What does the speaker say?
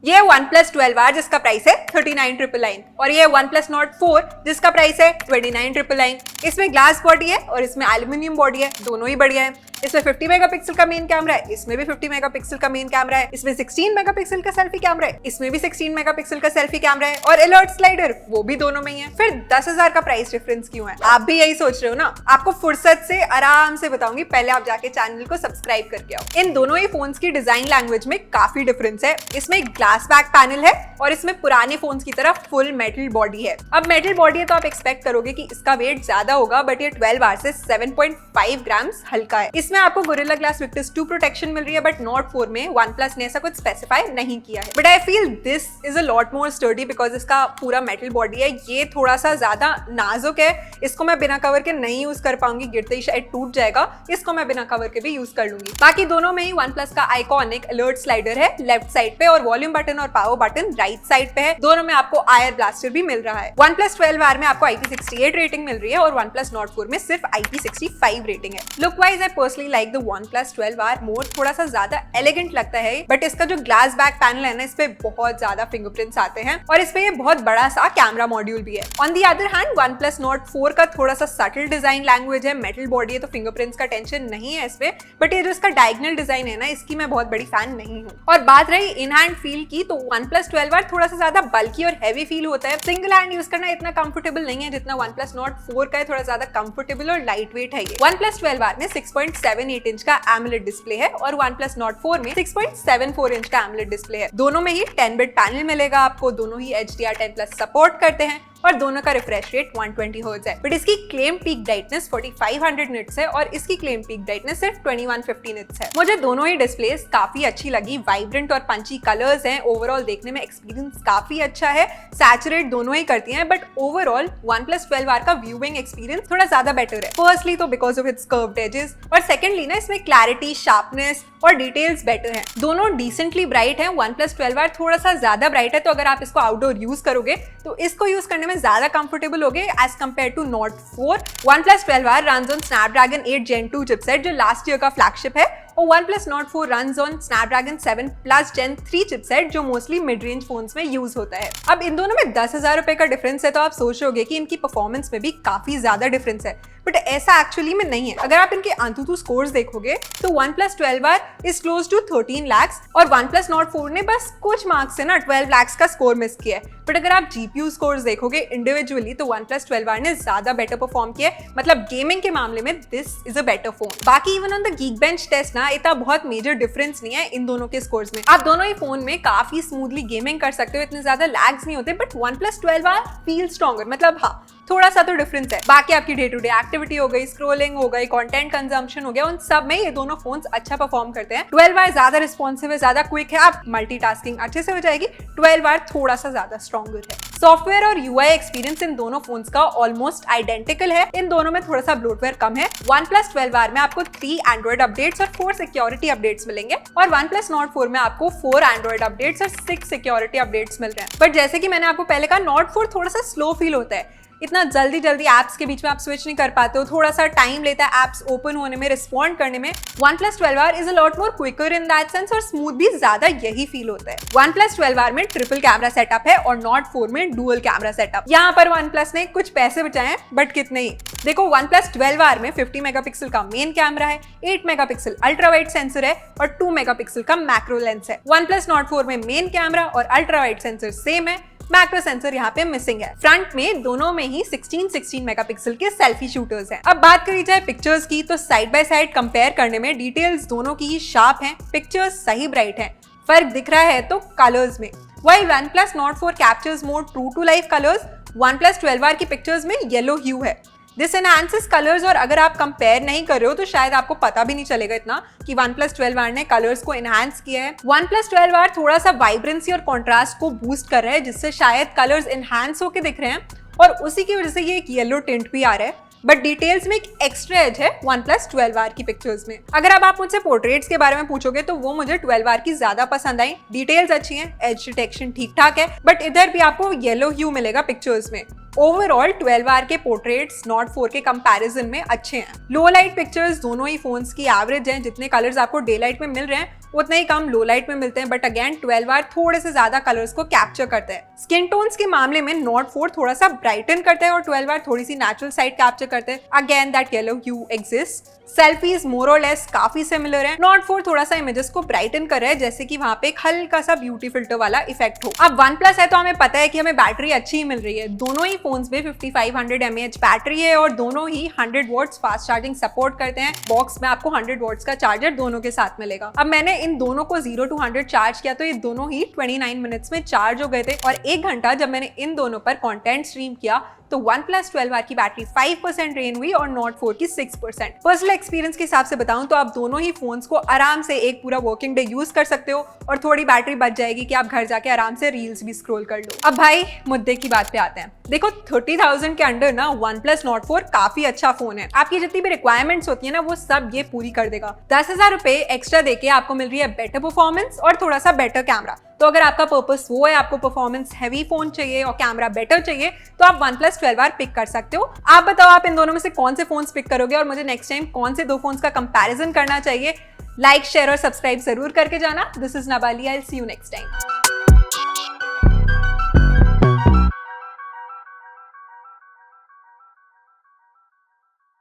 ये OnePlus 12R जिसका price है 39,999 और ये OnePlus Nord 4 जिसका प्राइस है 29,999। इसमें ग्लास बॉडी है और इसमें एल्यूमिनियम बॉडी है, दोनों ही बढ़िया है। इसमें 50 मेगापिक्सल का मेन कैमरा है, इसमें भी 50 मेगापिक्सल का मेन कैमरा है। इसमें 16 मेगापिक्सल का सेल्फी कैमरा है, इसमें भी 16 मेगापिक्सल का सेल्फी कैमरा है और अलर्ट स्लाइडर वो भी दोनों में ही है। फिर 10,000 का प्राइस डिफरेंस क्यों है? आप भी यही सोच रहे हो ना? आपको फुर्सत से आराम से बताऊंगी, पहले आप जाके चैनल को सब्सक्राइब करके आओ। इन दोनों ही फोन्स की डिजाइन लैंग्वेज में काफी डिफरेंस है। इसमें ग्लास बैक पैनल है और इसमें पुराने फोन्स की तरह फुल मेटल बॉडी है। अब मेटल बॉडी है तो आप एक्सपेक्ट करोगे कि इसका वेट ज्यादा होगा, बट ये 12R से 7.5 ग्राम्स हल्का है। इसमें आपको गोरिल्ला ग्लास विक्टस 2 प्रोटेक्शन मिल रही है, बट नॉट 4 में OnePlus ने ऐसा कुछ स्पेसिफाई नहीं किया है। But I feel this is a lot more sturdy because इसका पूरा मेटल बॉडी है। ये थोड़ा सा ज्यादा नाजुक है, इसको मैं बिना कवर के नहीं यूज कर पाऊंगी, गिरते ही शायद टूट जाएगा। इसको मैं बिना कवर के भी यूज कर लूंगी। बाकी दोनों में ही OnePlus का आइकॉनिक अलर्ट स्लाइडर है लेफ्ट साइड पे और वॉल्यूम बटन और पावर बटन राइट साइड पे है। दोनों में आपको आयर ब्लास्टर भी मिल रहा है। OnePlus 12R में आपको IP68 रेटिंग मिल रही है और OnePlus Nord 4 में सिर्फ IP65 रेटिंग है। Look wise I personally like the OnePlus 12R मोर, थोड़ा सा ज्यादा एलिगेंट लगता है, बट इसका जो ग्लास बैक पैनल है ना, इस पे बहुत ज्यादा फिंगरप्रिंट्स आते हैं और इस पे ये बहुत बड़ा सा कैमरा मॉड्यूल भी है। On the other hand OnePlus Nord 4 का थोड़ा सा सटल डिजाइन लैंग्वेज है, मेटल बॉडी है तो फिंगरप्रिंट्स का टेंशन नहीं है इस पे, बट ये जो इसका डायगोनल डिजाइन है ना, इसकी मैं बहुत बड़ी फैन नहीं हूँ। और बात रही इन हैंड फील की, तो OnePlus 12R थोड़ा सा ज्यादा बल्की और हैवी फील होता है। सिंगल हैंड यूज करना इतना कंफर्टेबल नहीं है जितना OnePlus Nord 4 का है, थोड़ा ज्यादा कंफर्टेबल और लाइट वेट है ये। OnePlus 12R में 6.78 इंच का AMOLED डिस्प्ले है और OnePlus Nord 4 में 6.74 इंच का AMOLED डिस्प्ले है। दोनों में ही 10-bit पैनल मिलेगा आपको, दोनों ही HDR10+ सपोर्ट करते हैं और दोनों का रिफ्रेश रेट 120 हर्ट्ज है। बट इसकी क्लेम पीक ब्राइटनेस 4500 निट्स है और इसकी क्लेम पीक ब्राइटनेस सिर्फ 2150 निट्स है। मुझे दोनों ही डिस्प्लेस काफी अच्छी लगी, वाइब्रेंट और पंची कलर्स हैं। ओवरऑल देखने में एक्सपीरियंस काफी अच्छा है, सैचुरेट दोनों ही करती हैं, बट ओवरऑल OnePlus 12R का व्यूइंग एक्सपीरियंस थोड़ा ज्यादा बेटर है। फर्स्टली तो because of its curved edges और सेकेंडली ना इसमें क्लैरिटी, शार्पनेस और डिटेल्स बेटर हैं। दोनों डिसेंटली ब्राइट हैं। OnePlus 12R थोड़ा सा ज्यादा ब्राइट है, तो अगर आप इसको आउटडोर यूज करोगे तो इसको यूज करने में ज्यादा कंफर्टेबल होगे as compare to Nord 4। OnePlus 12R runs on Snapdragon 8 Gen 2 chipset जो लास्ट ईयर का फ्लैगशिप है और OnePlus Nord 4 runs on Snapdragon 7 Plus Gen 3 chipset जो मोस्टली मिड रेंज फोन्स में यूज होता है। अब इन दोनों में 10,000 रुपए का डिफरेंस है, तो आप सोच रहे होगे कि इनकी परफॉर्मेंस में भी काफी ज्यादा डिफरेंस है, बट ऐसा एक्चुअली में नहीं है। अगर आप इनके अंतुतु स्कोर्स देखोगे तो OnePlus 12R is close to 13 lakhs और OnePlus Nord 4 ने बस कुछ मार्क्स से ना 12 lakhs का स्कोर मिस किया है। बट अगर आप GPU स्कोर्स देखोगे इंडिविजुअली तो OnePlus 12R ने ज्यादा बेटर परफॉर्म किया है। मतलब गेमिंग के मामले में this is a better phone. बाकी even on the Geekbench test ना इतना बहुत मेजर डिफरेंस नहीं है इन दोनों के स्कोर्स में। आप दोनों ही फोन में काफी स्मूथली गेमिंग कर सकते हो, इतने ज्यादा लैग्स नहीं होते, but OnePlus 12R feel stronger. मतलब हाँ, थोड़ा सा तो डिफरेंस है। बाकी आपकी डे टू डे एक्टिविटी हो गई, स्क्रोलिंग हो गई, कंटेंट कंजम्पशन हो गया, उन सब में ये दोनों फोन्स अच्छा परफॉर्म करते हैं। 12R ज्यादा रिस्पॉन्सिव है, ज्यादा क्विक है, आप मल्टीटास्किंग अच्छे से हो जाएगी। 12R थोड़ा सा ज्यादा स्ट्रॉन्गर है। सॉफ्टवेयर और UI एक्सपीरियंस इन दोनों फोन्स का ऑलमोस्ट आइडेंटिकल है। इन दोनों में थोड़ा सा ब्लोटवेयर कम है। OnePlus 12R में आपको 3 एंड्रॉइड अपडेट्स और 4 सिक्योरिटी अपडेट्स मिलेंगे और OnePlus Nord 4 में आपको 4 एंड्रॉइड अपडेट्स और 6 सिक्योरिटी अपडेट्स मिल रहे हैं। बट जैसे कि मैंने आपको पहले कहा, Nord 4 थोड़ा सा स्लो फील होता है। इतना जल्दी एप्स के बीच में आप स्विच नहीं कर पाते हो, थोड़ा सा टाइम लेता है एप्स ओपन होने में, रिस्पॉन्ड करने में। OnePlus 12R is a lot more quicker in that sense और स्मूथ भी ज्यादा यही फील होता है। OnePlus 12R में ट्रिपल कैमरा सेटअप है और Nord 4 में डुअल कैमरा सेटअप। यहाँ पर OnePlus ने कुछ पैसे बचाए हैं, बट कितने ही। देखो, OnePlus 12R में 50 मेगापिक्सल का मेन कैमरा है, 8 मेगापिक्सल अल्ट्रा वाइड सेंसर है और 2 मेगापिक्सल का मैक्रो लेंस है। OnePlus Nord 4 में मेन कैमरा और अल्ट्रा वाइड सेंसर सेम है, मैक्रो सेंसर यहाँ पे मिसिंग है। फ्रंट में दोनों में ही 16 मेगापिक्सल के सेल्फी शूटर्स हैं। अब बात करी जाए पिक्चर्स की, तो साइड बाय साइड कंपेयर करने में डिटेल्स दोनों की ही शार्प हैं, पिक्चर्स सही ब्राइट हैं। फर्क दिख रहा है तो कलर्स में। While OnePlus Nord 4 captures more true to life colors, OnePlus 12R की पिक्चर्स में येलो ह्यू है। दिस एनहांसेस कलर्स और अगर आप कंपेयर नहीं कर रहे हो तो शायद आपको पता भी नहीं चलेगा इतना कि OnePlus 12R ने कलर्स को एनहांस किया है। OnePlus 12R थोड़ा सा वाइब्रेंसी और कॉन्ट्रास्ट को बूस्ट कर रहा है, जिससे शायद कलर्स एनहांस होके दिख रहे हैं और उसी की वजह से ये एक येलो टिंट भी आ रहा है। बट डिटेल्स में एक एक्स्ट्रा एज है OnePlus 12R की पिक्चर्स में। अगर अब आप मुझसे पोर्ट्रेट्स के बारे में पूछोगे तो वो मुझे 12R की ज्यादा पसंद आई। डिटेल्स अच्छी हैं, एज डिटेक्शन ठीक ठाक है, बट इधर भी आपको येलो ह्यू मिलेगा पिक्चर्स में। ओवरऑल 12R के पोर्ट्रेट्स Nord 4 के कंपैरिजन में अच्छे हैं। लो लाइट पिक्चर्स दोनों ही फोन्स की एवरेज हैं, जितने कलर्स आपको डे लाइट में मिल रहे हैं उतने ही कम लो लाइट में मिलते हैं, बट अगेन 12R थोड़े से ज्यादा कलर्स को कैप्चर करते हैं। स्किन टोन्स के मामले में नॉट 4 थोड़ा सा ब्राइटन करता है और 12R थोड़ी सी नेचुरल साइड कैप्चर करते हैं। Again that yellow hue exist. Selfies more और लेस काफी सिमिलर है। नॉट 4 थोड़ा सा इमेजेस को ब्राइटन कर रहा है, जैसे कि वहां पे एक हल्का सा ब्यूटी फिल्टर वाला इफेक्ट हो। अब OnePlus है तो हमें पता है कि हमें बैटरी अच्छी ही मिल रही है। दोनों ही फोन्स में 5500 mAh बैटरी है और दोनों ही 100 वॉट्स फास्ट चार्जिंग सपोर्ट करते हैं। बॉक्स में आपको 100 वॉट्स का चार्जर दोनों के साथ मिलेगा। अब मैंने इन दोनों को 0 to 100 चार्ज किया तो ये दोनों ही 29 मिनट्स में चार्ज हो गए थे और 1 घंटा जब मैंने इन दोनों पर कंटेंट स्ट्रीम किया तो OnePlus 12R की बैटरी 5% ड्रेन हुई और Nord 4 की 6%। पर्सनल एक्सपीरियंस के हिसाब से बताऊं तो आप दोनों ही फोन्स को आराम से एक पूरा वर्किंग डे यूज कर सकते हो और थोड़ी बैटरी बच जाएगी कि आप घर जाके आराम से रील्स भी स्क्रॉल कर लो। अब भाई मुद्दे की बात पे आते हैं। देखो 30,000 के अंडर ना OnePlus Nord 4 काफी अच्छा फोन है। आपकी जितनी भी रिक्वायरमेंट्स होती है ना वो सब ये पूरी कर देगा। 10,000 रुपए एक्स्ट्रा देके आपको मिल रही है बेटर परफॉर्मेंस और थोड़ा सा बेटर कैमरा। तो अगर आपका पर्पस वो है, आपको परफॉर्मेंस हैवी फोन चाहिए और कैमरा बेटर चाहिए, तो आप OnePlus 12R पिक कर सकते हो। आप बताओ आप इन दोनों में से कौन से फोन्स पिक करोगे और मुझे नेक्स्ट टाइम कौन से दो फोन्स का कंपैरिजन करना चाहिए। लाइक शेयर और सब्सक्राइब जरूर करके जाना। दिस इज नबाली, I will see you next time.